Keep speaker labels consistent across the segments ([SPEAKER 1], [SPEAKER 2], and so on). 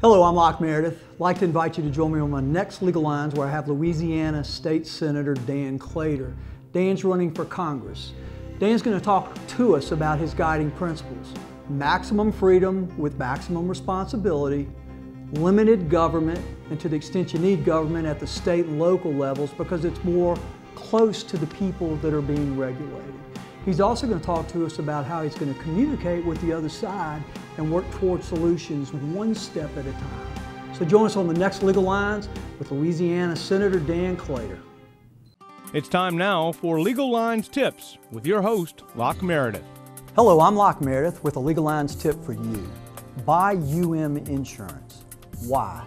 [SPEAKER 1] Hello, I'm Locke Meredith. I'd like to invite you to join me on my next Legal Lines where I have Louisiana State Senator Dan Claitor. Dan's running for Congress. Dan's going to talk to us about his guiding principles. Maximum freedom with maximum responsibility, limited government, and to the extent you need government at the state and local levels because it's more close to the people that are being regulated. He's also going to talk to us about how he's going to communicate with the other side and work towards solutions one step at a time. So join us on the next Legal Lines with Louisiana Senator Dan Claitor.
[SPEAKER 2] It's time now for Legal Lines Tips with your host, Locke Meredith.
[SPEAKER 1] Hello, I'm Locke Meredith with a Legal Lines tip for you. Buy insurance. Why?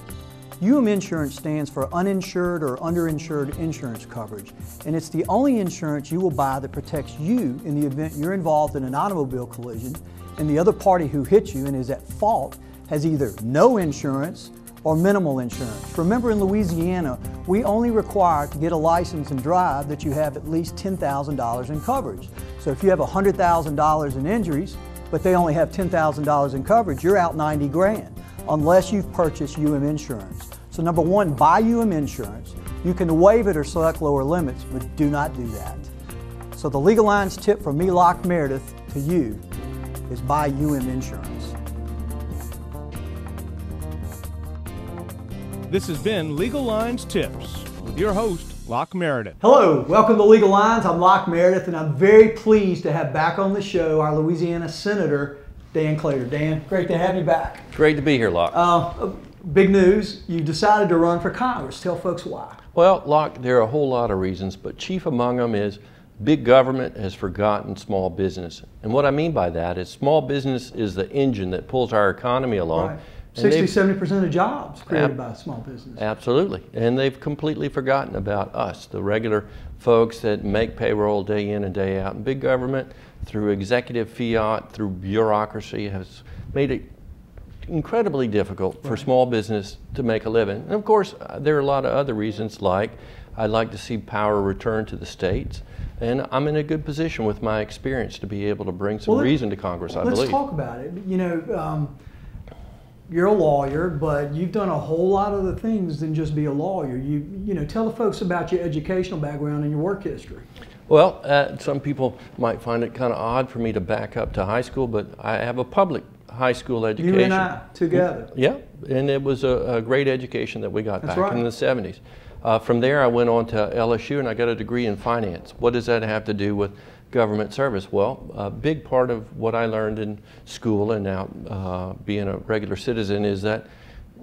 [SPEAKER 1] Insurance stands for uninsured or underinsured insurance coverage, and it's the only insurance you will buy that protects you in the event you're involved in an automobile collision and the other party who hit you and is at fault has either no insurance or minimal insurance. Remember, in Louisiana, we only require to get a license and drive that you have at least $10,000 in coverage. So if you have $100,000 in injuries, but they only have $10,000 in coverage, you're out 90 grand. Unless you've purchased insurance. So number one, buy insurance. You can waive it or select lower limits, but do not do that. So the Legal Lines tip from me, Locke Meredith, to you is buy insurance.
[SPEAKER 2] This has been Legal Lines Tips with your host, Locke Meredith.
[SPEAKER 1] Hello, welcome to Legal Lines. I'm Locke Meredith, and I'm very pleased to have back on the show our Louisiana Senator, Dan Claitor. Dan, great to have you back.
[SPEAKER 3] Great to be here, Locke.
[SPEAKER 1] Big news, you decided to run for Congress. Tell folks why.
[SPEAKER 3] Well, Locke, there are a whole lot of reasons, but chief among them is big government has forgotten small business. And what I mean by that is small business is the engine that pulls our economy along.
[SPEAKER 1] Right. 60–70% of jobs created by small business.
[SPEAKER 3] Absolutely. And they've completely forgotten about us, the regular folks that make payroll day in and day out. And big government, through executive fiat, through bureaucracy, has made it incredibly difficult for small business to make a living. And of course, there are a lot of other reasons, like I'd like to see power return to the states. And I'm in a good position with my experience to be able to bring some reason to Congress, I believe.
[SPEAKER 1] Let's talk about it. You know, you're a lawyer, but you've done a whole lot of other things than just be a lawyer. You know, tell the folks about your educational background and your work history.
[SPEAKER 3] Well, some people might find it kind of odd for me to back up to high school, but I have a public high school education.
[SPEAKER 1] You and I together.
[SPEAKER 3] Yeah, and it was a great education that we got back in the 70s. From there, I went on to LSU and I got a degree in finance. What does that have to do with government service? Well, a big part of what I learned in school and now being a regular citizen is that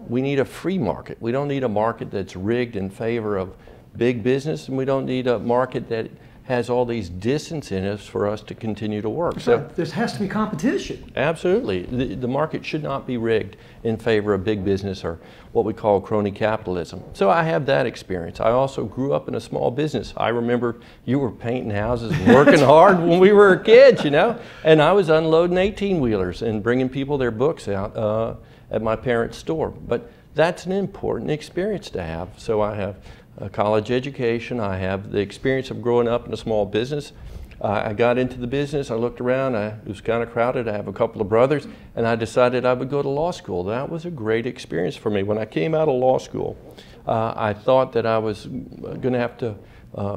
[SPEAKER 3] we need a free market. We don't need a market that's rigged in favor of big business, and we don't need a market that has all these disincentives for us to continue to work.
[SPEAKER 1] So there has to be competition.
[SPEAKER 3] Absolutely. The market should not be rigged in favor of big business or what we call crony capitalism. So I have that experience. I also grew up in a small business. I remember you were painting houses and working hard when we were kids, you know, and I was unloading 18-wheelers and bringing people their books out at my parents' store. But that's an important experience to have. So I have a college education. I have the experience of growing up in a small business. I got into the business. I looked around. It was kind of crowded. I have a couple of brothers, and I decided I would go to law school. That was a great experience for me. When I came out of law school, I thought that I was going to have to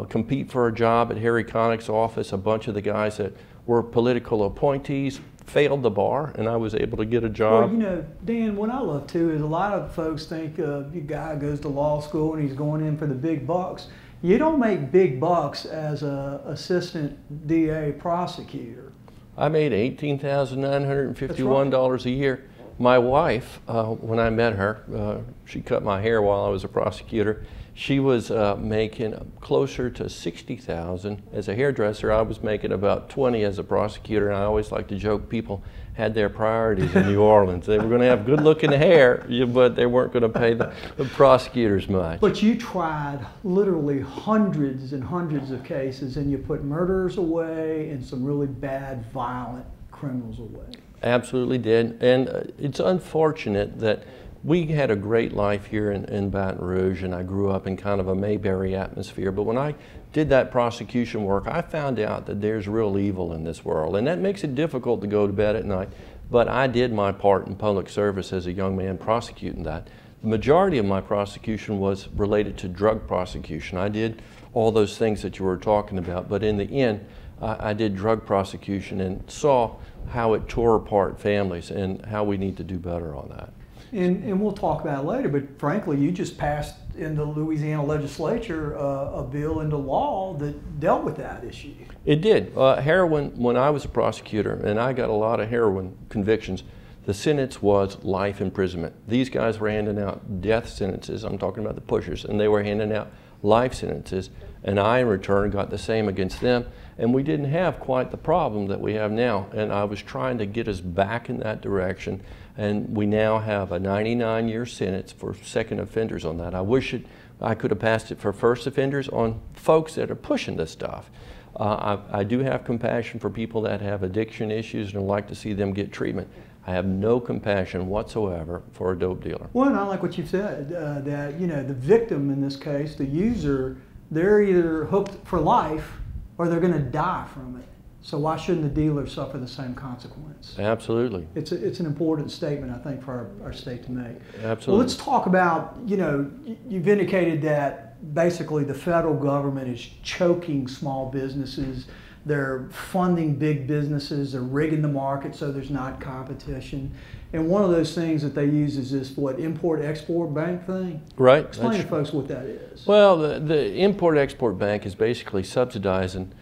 [SPEAKER 3] compete for a job at Harry Connick's office. A bunch of the guys that were political appointees failed the bar, and I was able to get a job.
[SPEAKER 1] Well, you know, Dan, what I love too is a lot of folks think a guy goes to law school and he's going in for the big bucks. You don't make big bucks as an assistant DA prosecutor.
[SPEAKER 3] I made $18,951 a year. My wife, when I met her, she cut my hair while I was a prosecutor. She was making closer to $60,000 as a hairdresser. I was making about $20,000 as a prosecutor, and I always like to joke people had their priorities in New Orleans. They were going to have good-looking hair, but they weren't going to pay the prosecutors much.
[SPEAKER 1] But you tried literally hundreds and hundreds of cases, and you put murderers away and some really bad, violent criminals away.
[SPEAKER 3] Absolutely did, and it's unfortunate that we had a great life here in Baton Rouge, and I grew up in kind of a Mayberry atmosphere, but when I did that prosecution work, I found out that there's real evil in this world, and that makes it difficult to go to bed at night. but I did my part in public service as a young man prosecuting that. The majority of my prosecution was related to drug prosecution. I did all those things that you were talking about, but in the end, I did drug prosecution and saw how it tore apart families and how we need to do better on that.
[SPEAKER 1] And we'll talk about it later, but frankly, you just passed in the Louisiana legislature a bill into law that dealt with that issue.
[SPEAKER 3] It did. Heroin, when I was a prosecutor, and I got a lot of heroin convictions, the sentence was life imprisonment. These guys were handing out death sentences, I'm talking about the pushers, and they were handing out life sentences, and I in return got the same against them, and we didn't have quite the problem that we have now, and I was trying to get us back in that direction, and we now have a 99-year sentence for second offenders on that. I wish I could have passed it for first offenders on folks that are pushing this stuff. I do have compassion for people that have addiction issues and I'd like to see them get treatment. I have no compassion whatsoever for a dope dealer.
[SPEAKER 1] Well, and I like what you said, that the victim in this case, the user, they're either hooked for life or they're going to die from it. So why shouldn't the dealer suffer the same consequence?
[SPEAKER 3] Absolutely.
[SPEAKER 1] It's an important statement, I think, for our state to make.
[SPEAKER 3] Absolutely.
[SPEAKER 1] Well, let's talk about, you've indicated that basically the federal government is choking small businesses. They're funding big businesses. They're rigging the market so there's not competition. And one of those things that they use is this, Import-Export Bank thing?
[SPEAKER 3] Right.
[SPEAKER 1] Explain to folks what that is.
[SPEAKER 3] Well, the Import-Export Bank is basically subsidizing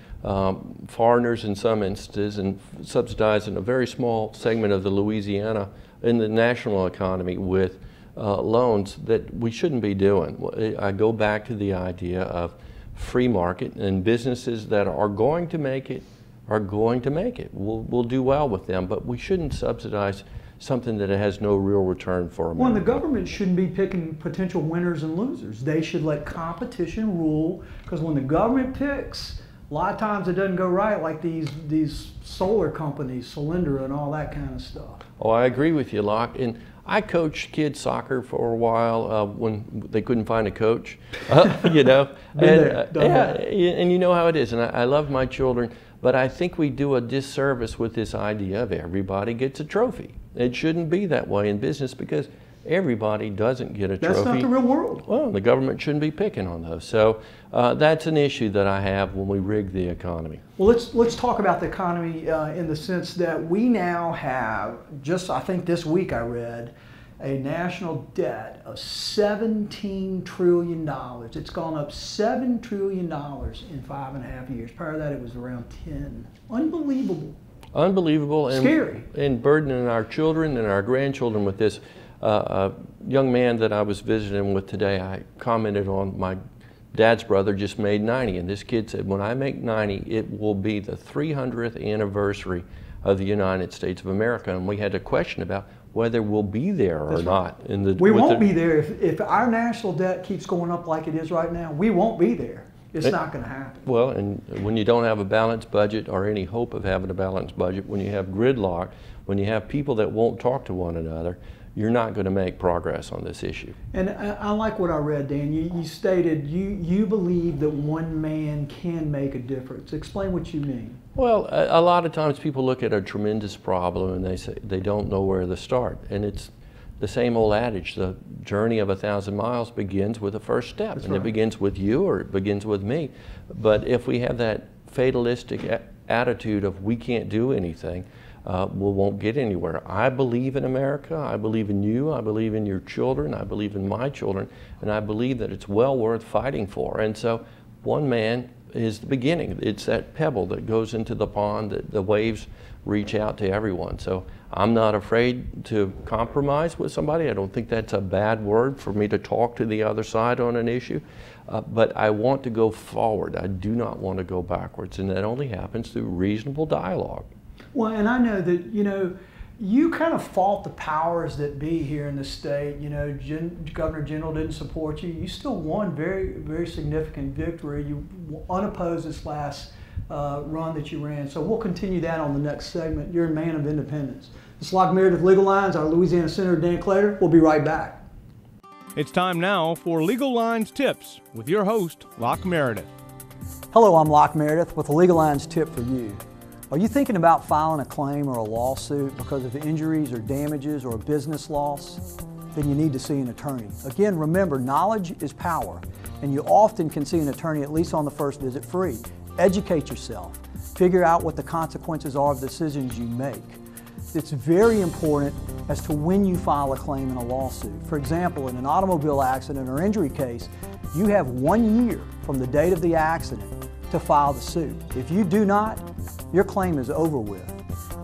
[SPEAKER 3] foreigners in some instances and subsidizing a very small segment of the Louisiana in the national economy with loans that we shouldn't be doing. I go back to the idea of free market, and businesses that are going to make it are going to make it. We'll do well with them, but we shouldn't subsidize something that has no real return for America.
[SPEAKER 1] Well, and the government shouldn't be picking potential winners and losers. They should let competition rule, because when the government picks, a lot of times it doesn't go right, like these solar companies, Solyndra and all that kind of stuff.
[SPEAKER 3] Oh, I agree with you, Locke. And I coached kids soccer for a while when they couldn't find a coach, and you know how it is. And I love my children, but I think we do a disservice with this idea of everybody gets a trophy. It shouldn't be that way in business because everybody doesn't get a trophy.
[SPEAKER 1] That's not the real world.
[SPEAKER 3] Well, the government shouldn't be picking on those. So that's an issue that I have when we rig the economy.
[SPEAKER 1] Well, let's talk about the economy in the sense that we now have, I think this week I read, a national debt of $17 trillion. It's gone up $7 trillion in 5.5 years. Prior to that, it was around 10. Unbelievable.
[SPEAKER 3] Unbelievable. And
[SPEAKER 1] scary.
[SPEAKER 3] And burdening our children and our grandchildren with this. A young man that I was visiting with today, I commented on my dad's brother just made 90, and this kid said, when I make 90, it will be the 300th anniversary of the United States of America. And we had a question about whether we'll be there or not.
[SPEAKER 1] We won't be there. If our national debt keeps going up like it is right now, we won't be there. It's not going to happen.
[SPEAKER 3] Well, and when you don't have a balanced budget or any hope of having a balanced budget, when you have gridlock, when you have people that won't talk to one another, you're not going to make progress on this issue.
[SPEAKER 1] And I like what I read, Dan. You stated you believe that one man can make a difference. Explain what you mean.
[SPEAKER 3] Well, a lot of times people look at a tremendous problem and they say they don't know where to start. And it's the same old adage, the journey of 1,000 miles begins with the first step. That's and right. It begins with you or it begins with me. But if we have that fatalistic attitude of we can't do anything, we won't get anywhere. I believe in America. I believe in you. I believe in your children. I believe in my children. And I believe that it's well worth fighting for. And so one man is the beginning. It's that pebble that goes into the pond that the waves reach out to everyone. So I'm not afraid to compromise with somebody. I don't think that's a bad word for me to talk to the other side on an issue. But I want to go forward. I do not want to go backwards. And that only happens through reasonable dialogue. Well,
[SPEAKER 1] and I know that, you kind of fought the powers that be here in the state. Governor General didn't support you. You still won very, very significant victory. You unopposed this last run that you ran. So we'll continue that on the next segment. You're a man of independence. This is Locke Meredith Legal Lines. Our Louisiana Senator Dan Claitor. We'll be right back.
[SPEAKER 2] It's time now for Legal Lines Tips with your host, Locke Meredith.
[SPEAKER 1] Hello, I'm Locke Meredith with a Legal Lines tip for you. Are you thinking about filing a claim or a lawsuit because of injuries or damages or a business loss? Then you need to see an attorney. Again, remember, knowledge is power, and you often can see an attorney at least on the first visit free. Educate yourself. Figure out what the consequences are of the decisions you make. It's very important as to when you file a claim in a lawsuit. For example, in an automobile accident or injury case, you have 1 year from the date of the accident to file the suit. If you do not, your claim is over with.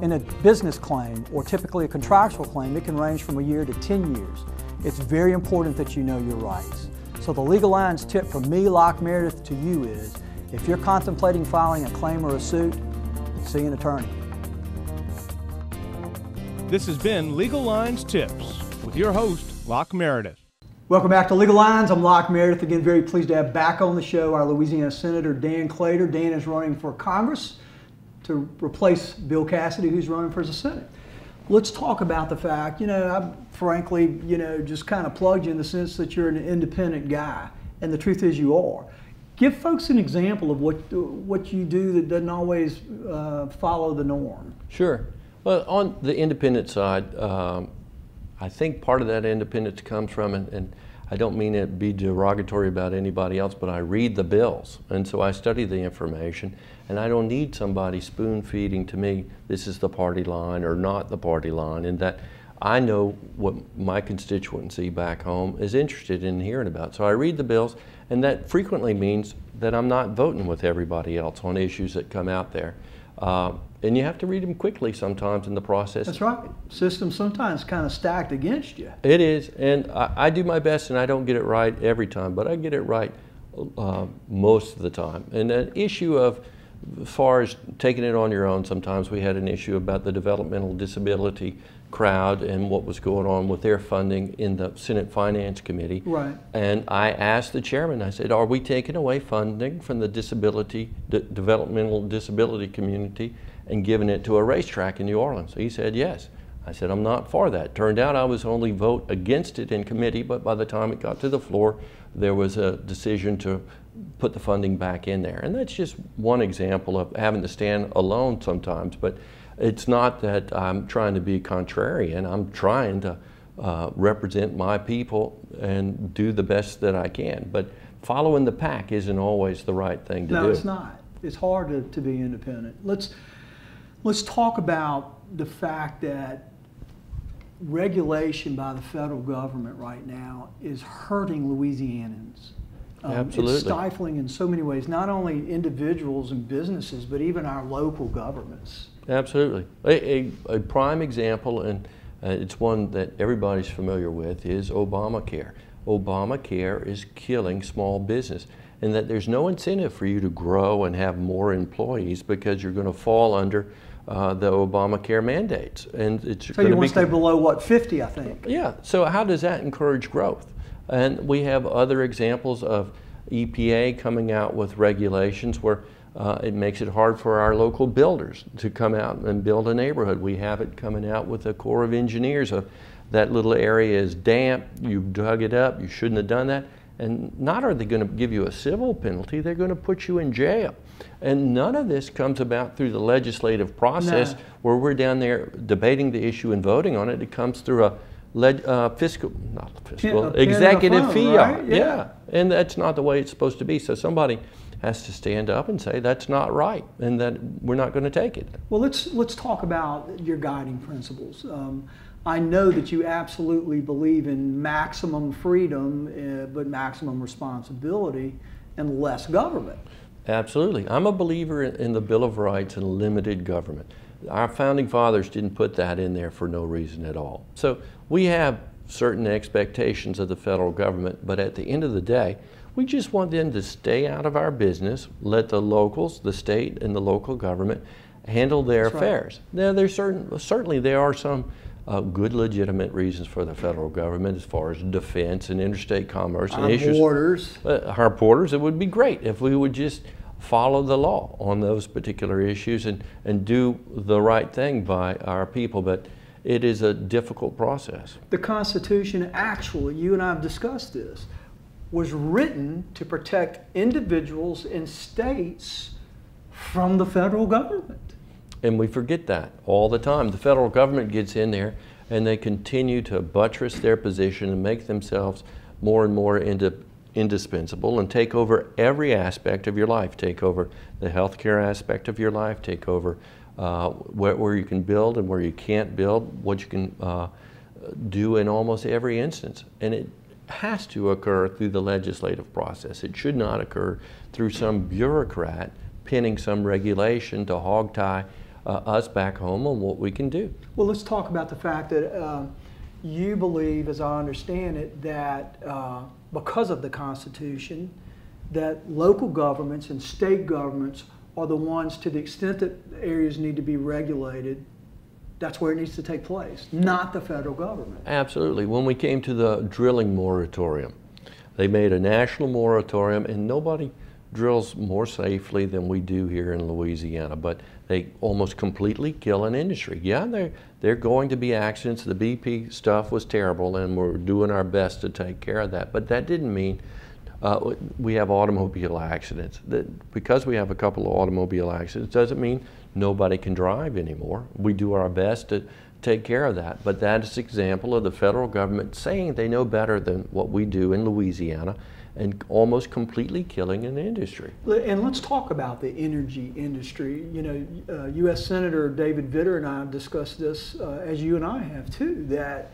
[SPEAKER 1] In a business claim, or typically a contractual claim, it can range from 1 year to 10 years. It's very important that you know your rights. So the Legal Lines tip from me, Locke Meredith, to you is, if you're contemplating filing a claim or a suit, see an attorney.
[SPEAKER 2] This has been Legal Lines Tips with your host, Locke Meredith.
[SPEAKER 1] Welcome back to Legal Lines. I'm Locke Meredith. Again, very pleased to have back on the show our Louisiana Senator Dan Claitor. Dan is running for Congress to replace Bill Cassidy, who's running for the Senate. Let's talk about the fact, I frankly, just kind of plugged you in the sense that you're an independent guy, and the truth is you are. Give folks an example of what you do that doesn't always follow the norm.
[SPEAKER 3] Sure. Well, on the independent side, I think part of that independence comes from, and I don't mean it be derogatory about anybody else, but I read the bills, and so I study the information, and I don't need somebody spoon-feeding to me, this is the party line or not the party line, and that I know what my constituency back home is interested in hearing about. So I read the bills, and that frequently means that I'm not voting with everybody else on issues that come out there. And you have to read them quickly sometimes in the process.
[SPEAKER 1] That's right. System sometimes kind of stacked against you.
[SPEAKER 3] It is, and I do my best, and I don't get it right every time, but I get it right most of the time. And an issue of, as far as taking it on your own, sometimes we had an issue about the developmental disability crowd and what was going on with their funding in the Senate Finance Committee.
[SPEAKER 1] Right.
[SPEAKER 3] And I asked the chairman, I said, are we taking away funding from the developmental disability community and giving it to a racetrack in New Orleans? He said, yes. I said, I'm not for that. Turned out I was only vote against it in committee, but by the time it got to the floor, there was a decision to put the funding back in there. And that's just one example of having to stand alone sometimes, but it's not that I'm trying to be contrarian. I'm trying to represent my people and do the best that I can. But following the pack isn't always the right thing to do.
[SPEAKER 1] No, it's not. It's hard to be independent. Let's talk about the fact that regulation by the federal government right now is hurting Louisianans.
[SPEAKER 3] Absolutely.
[SPEAKER 1] It's stifling in so many ways, not only individuals and businesses, but even our local governments.
[SPEAKER 3] Absolutely. A prime example, and it's one that everybody's familiar with, is Obamacare. Obamacare is killing small business, and that there's no incentive for you to grow and have more employees because you're going to fall under the Obamacare mandates. And it's
[SPEAKER 1] so you want to stay below, what, 50, I think?
[SPEAKER 3] Yeah. So how does that encourage growth? And we have other examples of EPA coming out with regulations where it makes it hard for our local builders to come out and build a neighborhood. We have it coming out with the Corps of Engineers of that little area is damp, you dug it up, you shouldn't have done that. And not are they going to give you a civil penalty, they're going to put you in jail. And none of this comes about through the legislative process where we're down there debating the issue and voting on it. It comes through a executive fiat.
[SPEAKER 1] Right?
[SPEAKER 3] Yeah, and that's not the way it's supposed to be. So somebody has to stand up and say that's not right, and that we're not going to take it.
[SPEAKER 1] Well, let's talk about your guiding principles. I know that you absolutely believe in maximum freedom, but maximum responsibility and less government.
[SPEAKER 3] Absolutely. I'm a believer in the Bill of Rights and limited government. Our founding fathers didn't put that in there for no reason at all. So we have certain expectations of the federal government, but at the end of the day, we just want them to stay out of our business, let the locals, the state and the local government handle their affairs. Now, there's certainly there are some good legitimate reasons for the federal government as far as defense and interstate commerce and issues. Our borders, it would be great if we would just follow the law on those particular issues and do the right thing by our people, but it is a difficult process.
[SPEAKER 1] The Constitution, actually, you and I have discussed this, was written to protect individuals and states from the federal government.
[SPEAKER 3] And we forget that all the time. The federal government gets in there and they continue to buttress their position and make themselves more and more indispensable and take over every aspect of your life. Take over the healthcare aspect of your life, take over where you can build and where you can't build, what you can do in almost every instance. And it has to occur through the legislative process. It should not occur through some bureaucrat pinning some regulation to hog-tie us back home on what we can do.
[SPEAKER 1] Well, let's talk about the fact that you believe, as I understand it, that because of the Constitution, that local governments and state governments are the ones, to the extent that areas need to be regulated, that's where it needs to take place, not the federal government.
[SPEAKER 3] Absolutely. When we came to the drilling moratorium, they made a national moratorium, and nobody drills more safely than we do here in Louisiana, but they almost completely kill an industry. Yeah, they're going to be accidents. The BP stuff was terrible, and we're doing our best to take care of that, but that didn't mean we have automobile accidents. Because we have a couple of automobile accidents doesn't mean nobody can drive anymore. We do our best to take care of that, but that is an example of the federal government saying they know better than what we do in Louisiana and almost completely killing an industry.
[SPEAKER 1] And let's talk about the energy industry. You know, U.S. Senator David Vitter and I have discussed this, as you and I have too, that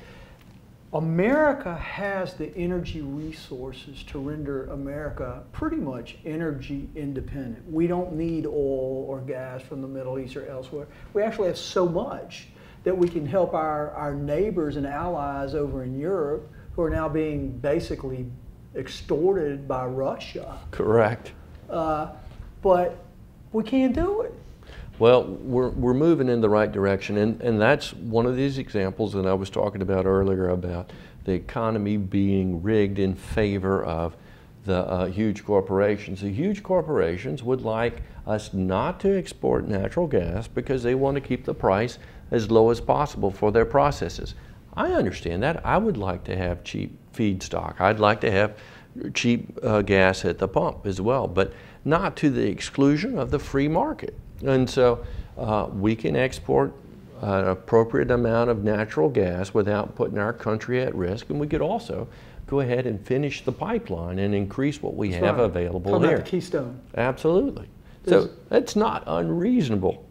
[SPEAKER 1] America has the energy resources to render America pretty much energy independent. We don't need oil or gas from the Middle East or elsewhere. We actually have so much that we can help our neighbors and allies over in Europe who are now being basically extorted by Russia.
[SPEAKER 3] Correct.
[SPEAKER 1] But we can't do it.
[SPEAKER 3] Well, we're moving in the right direction, and that's one of these examples that I was talking about earlier about the economy being rigged in favor of the huge corporations. The huge corporations would like us not to export natural gas because they want to keep the price as low as possible for their processes. I understand that. I would like to have cheap feedstock. I'd like to have cheap gas at the pump as well, but not to the exclusion of the free market. And so we can export an appropriate amount of natural gas without putting our country at risk, and we could also go ahead and finish the pipeline and increase what we have available
[SPEAKER 1] there.
[SPEAKER 3] there.
[SPEAKER 1] The Keystone.
[SPEAKER 3] Absolutely. So that's not unreasonable.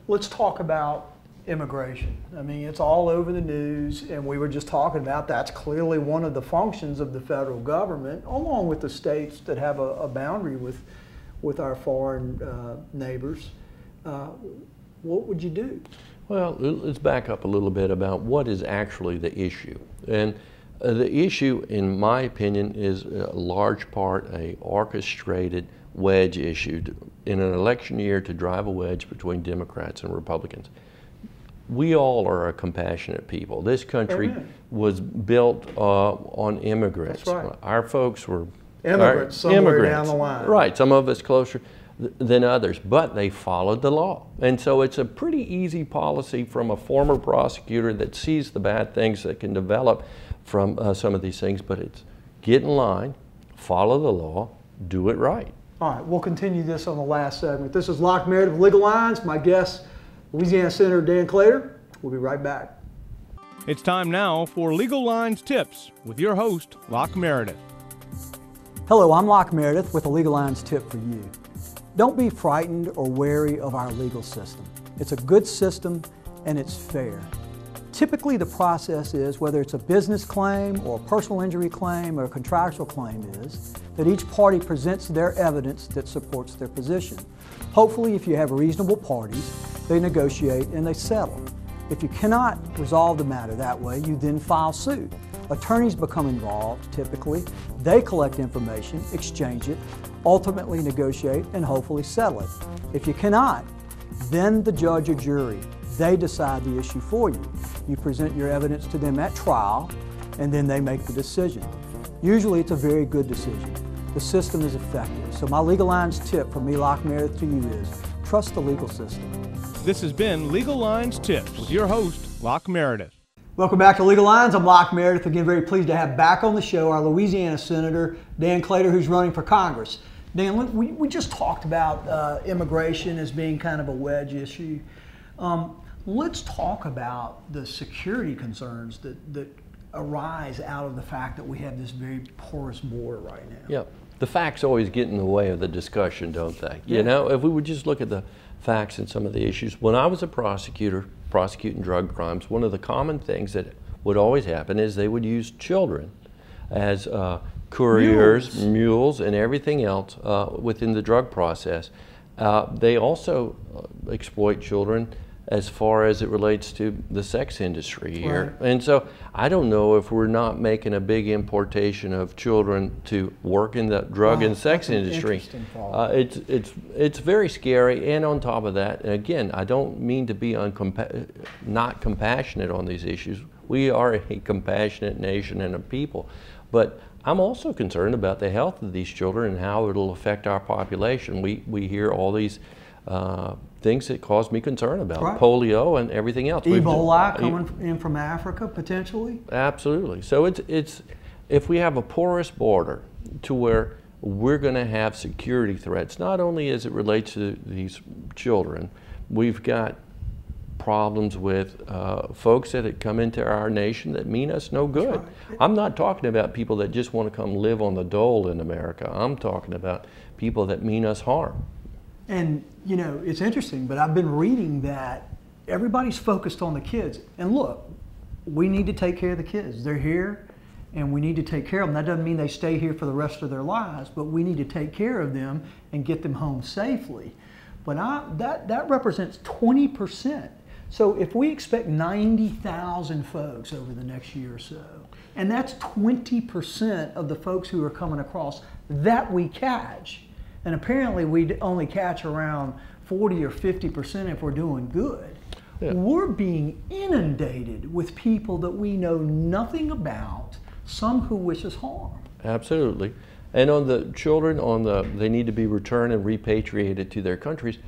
[SPEAKER 1] Let's talk about immigration. I mean, it's all over the news, and we were just talking about that's clearly one of the functions of the federal government, along with the states that have a boundary with our foreign neighbors. What would you do? Well,
[SPEAKER 3] let's back up a little bit about what is actually the issue. And the issue, in my opinion, is a large part a orchestrated wedge issue in an election year to drive a wedge between Democrats and Republicans. We all are a compassionate people. This country was built on immigrants.
[SPEAKER 1] That's right.
[SPEAKER 3] Our folks were
[SPEAKER 1] immigrants somewhere down the line.
[SPEAKER 3] Right, some of us closer than others, but they followed the law. And so it's a pretty easy policy from a former prosecutor that sees the bad things that can develop from some of these things, but it's get in line, follow the law, do it right.
[SPEAKER 1] All right, we'll continue this on the last segment. This is Locke Meredith of Legal Lines. My guest, Louisiana Senator Dan Claitor. We'll be right back.
[SPEAKER 2] It's time now for Legal Lines Tips with your host, Locke Meredith.
[SPEAKER 1] Hello, I'm Locke Meredith with a Legal Lines tip for you. Don't be frightened or wary of our legal system. It's a good system and it's fair. Typically the process is, whether it's a business claim or a personal injury claim or a contractual claim, is that each party presents their evidence that supports their position. Hopefully, if you have reasonable parties, they negotiate and they settle. If you cannot resolve the matter that way, you then file suit. Attorneys become involved, typically. They collect information, exchange it, ultimately negotiate, and hopefully settle it. If you cannot, then the judge or jury, they decide the issue for you. You present your evidence to them at trial, and then they make the decision. Usually it's a very good decision. The system is effective. So my Legal Lines tip from me, Locke Meredith, to you is trust the legal system.
[SPEAKER 2] This has been Legal Lines Tips with your host, Locke Meredith.
[SPEAKER 1] Welcome back to Legal Lines. I'm Locke Meredith. Again, very pleased to have back on the show our Louisiana Senator, Dan Claitor, who's running for Congress. Dan, we just talked about immigration as being kind of a wedge issue. Let's talk about the security concerns that arise out of the fact that we have this very porous border right now.
[SPEAKER 3] Yeah, the facts always get in the way of the discussion, don't they?
[SPEAKER 1] Yeah.
[SPEAKER 3] You know, if we would just look at the facts and some of the issues. When I was a prosecutor prosecuting drug crimes, one of the common things that would always happen is they would use children as couriers, mules, and everything else within the drug process. They also exploit children as far as it relates to the sex industry here.
[SPEAKER 1] Right.
[SPEAKER 3] And so I don't know if we're not making a big importation of children to work in the drug and sex industry. It's very scary, and on top of that, and again, I don't mean to be not compassionate on these issues. We are a compassionate nation and a people, but I'm also concerned about the health of these children and how it'll affect our population. We hear all these things that cause me concern about polio and everything else.
[SPEAKER 1] Ebola coming in from Africa, potentially?
[SPEAKER 3] Absolutely. So it's if we have a porous border to where we're going to have security threats, not only as it relates to these children, we've got problems with folks that come into our nation that mean us no good. Right. I'm not talking about people that just want to come live on the dole in America. I'm talking about people that mean us harm.
[SPEAKER 1] And, you know, it's interesting, but I've been reading that everybody's focused on the kids. And look, we need to take care of the kids. They're here, and we need to take care of them. That doesn't mean they stay here for the rest of their lives, but we need to take care of them and get them home safely. But that represents 20%. So if we expect 90,000 folks over the next year or so, and that's 20% of the folks who are coming across that we catch, and apparently we only catch around 40 or 50% if we're doing good. Yeah. We're being inundated with people that we know nothing about, some who wish us harm.
[SPEAKER 3] Absolutely. And on the children, they need to be returned and repatriated to their countries.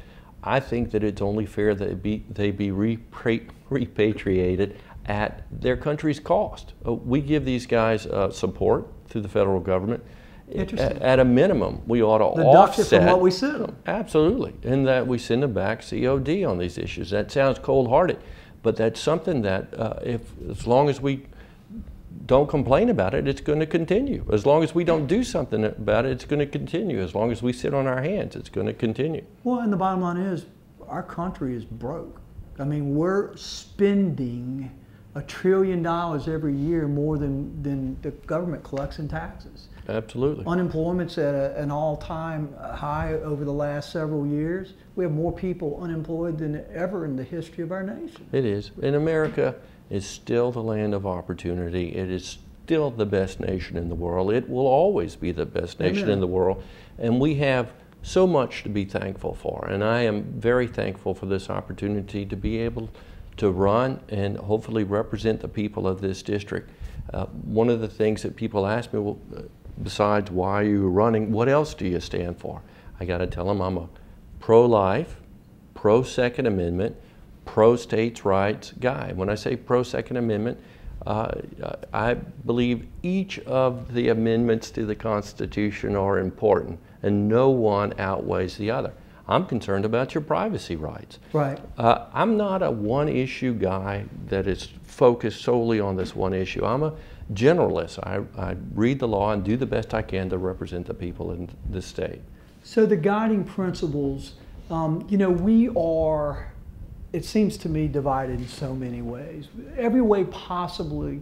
[SPEAKER 3] I think that it's only fair that they be repatriated at their country's cost. We give these guys support through the federal government. At a minimum, we ought to offset
[SPEAKER 1] from what we send them.
[SPEAKER 3] Absolutely, and that we send them back COD on these issues. That sounds cold-hearted, but that's something that as long as we don't complain about it, it's going to continue. As long as we don't do something about it, it's going to continue. As long as we sit on our hands, it's going to continue.
[SPEAKER 1] Well, and the bottom line is, our country is broke. I mean, we're spending $1 trillion every year more than the government collects in taxes.
[SPEAKER 3] Absolutely.
[SPEAKER 1] Unemployment's at an all-time high over the last several years. We have more people unemployed than ever in the history of our nation.
[SPEAKER 3] It is. And America is still the land of opportunity. It is still the best nation in the world. It will always be the best nation in the world. And we have so much to be thankful for. And I am very thankful for this opportunity to be able to run and hopefully represent the people of this district. One of the things that people ask me, well, besides why are you running, what else do you stand for? I got to tell them I'm a pro-life, pro-Second Amendment, pro-states' rights guy. When I say pro-Second Amendment, I believe each of the amendments to the Constitution are important, and no one outweighs the other. I'm concerned about your privacy rights.
[SPEAKER 1] Right.
[SPEAKER 3] I'm not a one-issue guy that is focused solely on this one issue. I'm a generalist. I read the law and do the best I can to represent the people in this state.
[SPEAKER 1] So the guiding principles, you know, we are, it seems to me, divided in so many ways. Every way possibly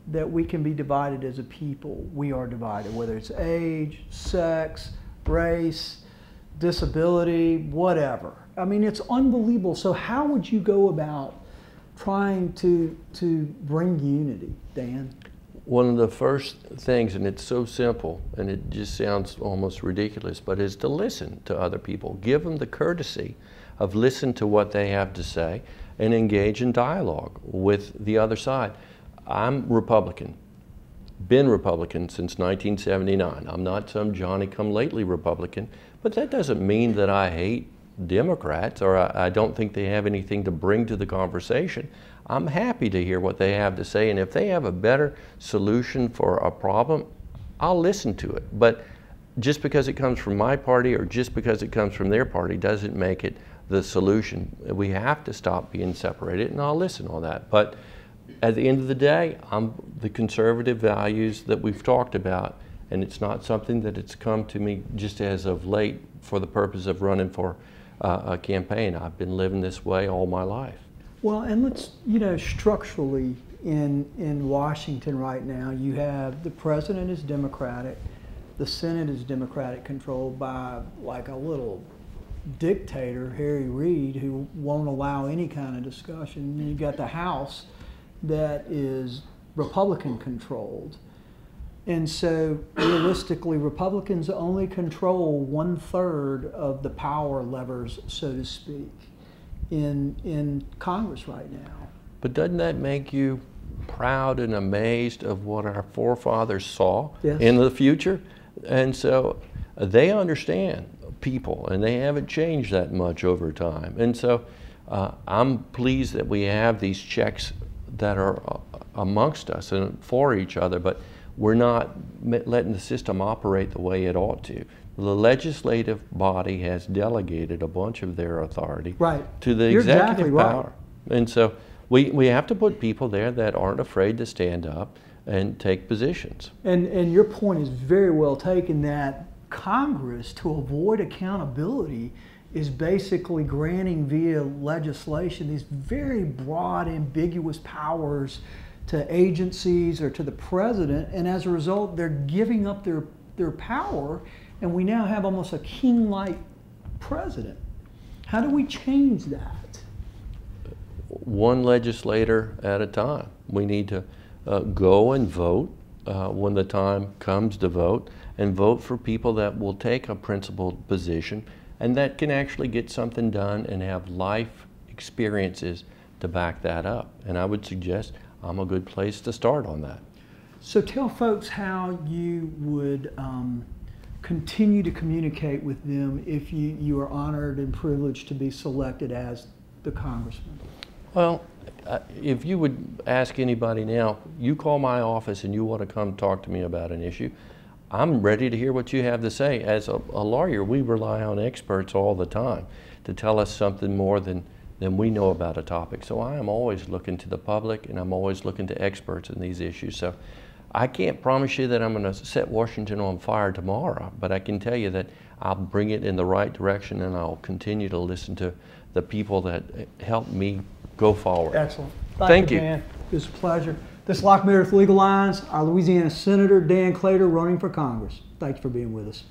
[SPEAKER 1] that we can be divided as a people, we are divided, whether it's age, sex, race, disability, whatever. I mean, it's unbelievable. So how would you go about trying to bring unity, Dan?
[SPEAKER 3] One of the first things, and it's so simple, and it just sounds almost ridiculous, but is to listen to other people. Give them the courtesy of listen to what they have to say and engage in dialogue with the other side. I'm Republican. Been Republican since 1979. I'm not some Johnny-come-lately Republican, but that doesn't mean that I hate Democrats or I don't think they have anything to bring to the conversation. I'm happy to hear what they have to say, and if they have a better solution for a problem, I'll listen to it. But just because it comes from my party or just because it comes from their party doesn't make it the solution. We have to stop being separated, and I'll listen on that. But at the end of the day, the conservative values that we've talked about, and it's not something that it's come to me just as of late for the purpose of running for a campaign. I've been living this way all my life.
[SPEAKER 1] Well, and let's, you know, structurally in Washington right now, you have the president is Democratic, the Senate is Democratic controlled by like a little dictator, Harry Reid, who won't allow any kind of discussion. And you've got the House that is Republican controlled. And so realistically, Republicans only control 1/3 of the power levers, so to speak, in Congress right now.
[SPEAKER 3] But doesn't that make you proud and amazed of what our forefathers saw in the future? And so they understand people, and they haven't changed that much over time. And so I'm pleased that we have these checks that are amongst us and for each other, but we're not letting the system operate the way it ought to. The legislative body has delegated a bunch of their authority to the executive power. And so we have to put people there that aren't afraid to stand up and take positions.
[SPEAKER 1] And your point is very well taken, that Congress, to avoid accountability, is basically granting via legislation these very broad, ambiguous powers to agencies or to the president, and as a result, they're giving up their power, and we now have almost a king-like president. How do we change that?
[SPEAKER 3] One legislator at a time. We need to go and vote when the time comes to vote, and vote for people that will take a principled position and that can actually get something done and have life experiences to back that up. And I would suggest I'm a good place to start on that.
[SPEAKER 1] So tell folks how you would continue to communicate with them if you are honored and privileged to be selected as the congressman.
[SPEAKER 3] Well, if you would ask anybody now, you call my office and you want to come talk to me about an issue, I'm ready to hear what you have to say. As a lawyer, we rely on experts all the time to tell us something more than we know about a topic. So I am always looking to the public, and I'm always looking to experts in these issues. So I can't promise you that I'm going to set Washington on fire tomorrow, but I can tell you that I'll bring it in the right direction, and I'll continue to listen to the people that help me go forward.
[SPEAKER 1] Excellent.
[SPEAKER 3] Thank you.
[SPEAKER 1] Dan. It was a pleasure. This is Locke Meredith Legal Lines, our Louisiana Senator Dan Claitor running for Congress. Thanks for being with us.